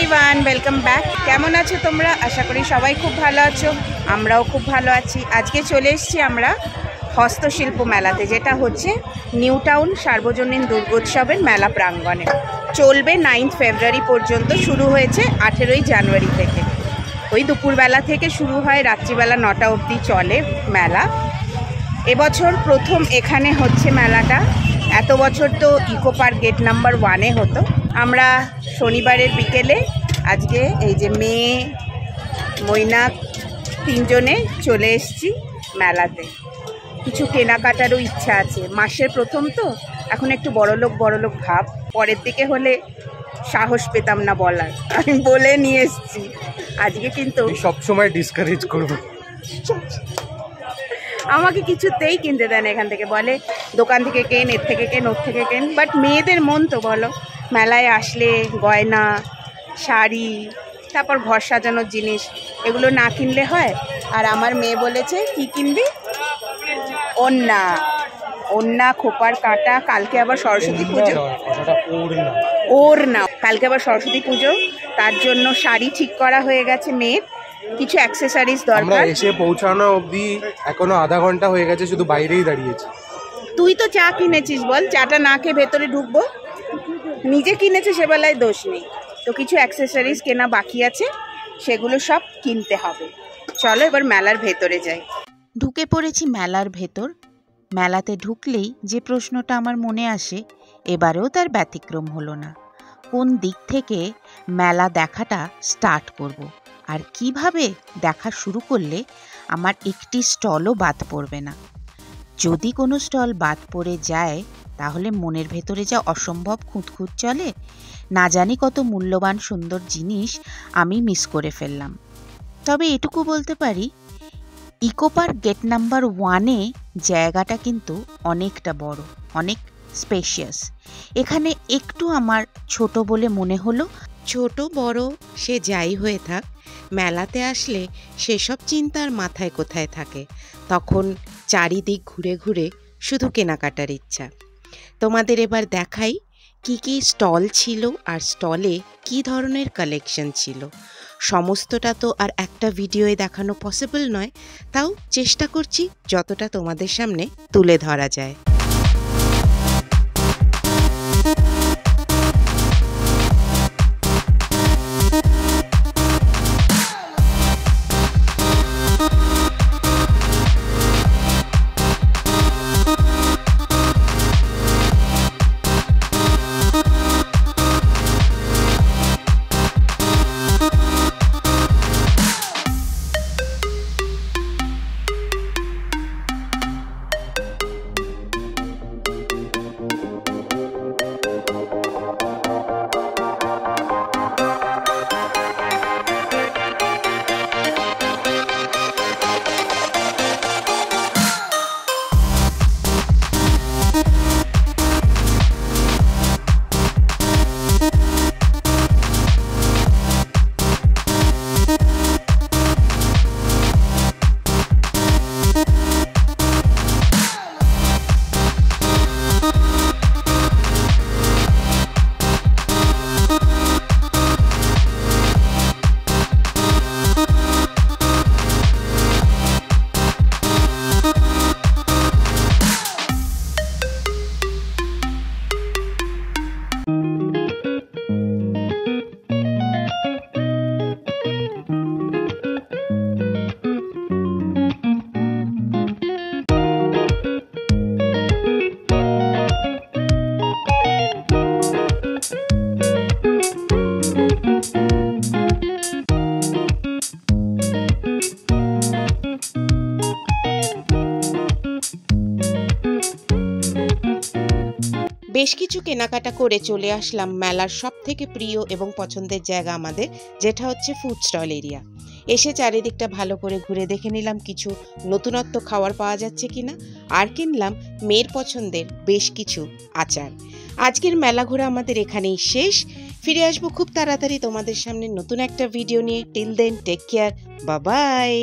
Everyone, welcome back. কেমন আছো তোমরা? আশা করি সবাই খুব ভালো আছো, আমরাও খুব ভালো আছি। আজকে চলে এসেছি আমরা হস্তশিল্প মেলাতে, যেটা হচ্ছে নিউ টাউন সার্বজনীন দুর্গোৎসবের মেলা প্রাঙ্গণে। চলবে 9 ফেব্রুয়ারি পর্যন্ত, শুরু হয়েছে 18 জানুয়ারি থেকে। ওই দুপুরবেলা থেকে শুরু হয়, রাত্রিবেলা 9টা অবধি চলে মেলা। এবছর প্রথম এখানে হচ্ছে মেলাটা। এত বছর তো ইকো পার্ক গেট নাম্বার 1-এ হতো। আমরা শনিবারের বিকেলে আজকে এই যে মেয়ে মৈনাক তিনজনে চলে এসেছি মেলাতে। কিছু কেনাকাটারও ইচ্ছা আছে, মাসের প্রথম তো এখন একটু বড়লোক ভাব। পরের দিকে হলে সাহস পেতাম না বলার, আমি বলে নিয়ে এসেছি আজকে। কিন্তু সবসময় ডিসকারেজ করব, আমাকে কিছুতেই কিনতে দেন এখান থেকে, বলে দোকান থেকে কেন, এর থেকে কেন, ওর থেকে কেন। বাট মেয়েদের মন তো বলো, মেলায় আসলে গয়না, শাড়ি, তারপর ঘর সাজানোর জিনিস, এগুলো না কিনলে হয়। আর আমার মেয়ে বলেছে কি কিনবি? ওড়না, খোপার কাঁটা। কালকে আবার সরস্বতী পুজো, কালকে আবার সরস্বতী পুজো, তার জন্য শাড়ি ঠিক করা হয়ে গেছে মেয়ের। কিছু অ্যাক্সেসরিজ দরকার। এসে পৌঁছানো অবধি এখনো আধা ঘন্টা হয়ে গেছে, শুধু বাইরেই দাঁড়িয়েছি। তুই তো চা কিনেছিস, বল চাটা না খেয়ে ভেতরে ঢুকবো? নিজে কিনেছে, সে বেলায় দোষ নেই। তো কিছু অ্যাক্সেসরিজ কেনা বাকি আছে, সেগুলো সব কিনতে হবে। চলো এবার মেলার ভেতরে যাই। ঢুকে পড়েছি মেলার ভেতর। মেলাতে ঢুকলেই যে প্রশ্নটা আমার মনে আসে, এবারেও তার ব্যতিক্রম হলো না। কোন দিক থেকে মেলা দেখাটা স্টার্ট করব, আর কিভাবে দেখা শুরু করলে আমার একটি স্টলও বাদ পড়বে না। যদি কোনো স্টল বাদ পড়ে যায়, তাহলে মনের ভেতরে যা অসম্ভব খুঁতখুঁত চলে, না জানি কত মূল্যবান সুন্দর জিনিস আমি মিস করে ফেললাম। তবে এটুকু বলতে পারি, ইকো পার্ক গেট নাম্বার 1-এ জায়গাটা কিন্তু অনেকটা বড়, অনেক স্পেশিয়াস। এখানে একটু আমার ছোট বলে মনে হলো। ছোট বড় সে যাই হয়ে থাক, মেলাতে আসলে সেসব চিন্তার মাথায় কোথায় থাকে। তখন চারিদিক ঘুরে ঘুরে শুধু কেনাকাটার ইচ্ছা। তোমাদের এবার দেখাই কি কি স্টল ছিল, আর স্টলে কি ধরনের কালেকশন ছিল। সমস্তটা তো আর একটা ভিডিওয়ে দেখানো পসিবল নয়, তাও চেষ্টা করছি যতটা তোমাদের সামনে তুলে ধরা যায়। বেশ কিছু কেনাকাটা করে চলে আসলাম মেলার সব থেকে প্রিয় এবং পছন্দের জায়গা আমাদের, যেটা হচ্ছে ফুড স্টল এরিয়া। এসে চারিদিকটা ভালো করে ঘুরে দেখে নিলাম কিছু নতুনত্ব খাবার পাওয়া যাচ্ছে কিনা, আর কিনলাম মেয়ের পছন্দের বেশ কিছু আচার। আজকের মেলা ঘোরা আমাদের এখানেই শেষ। ফিরে আসবো খুব তাড়াতাড়ি তোমাদের সামনে নতুন একটা ভিডিও নিয়ে। Till then take care, bye by.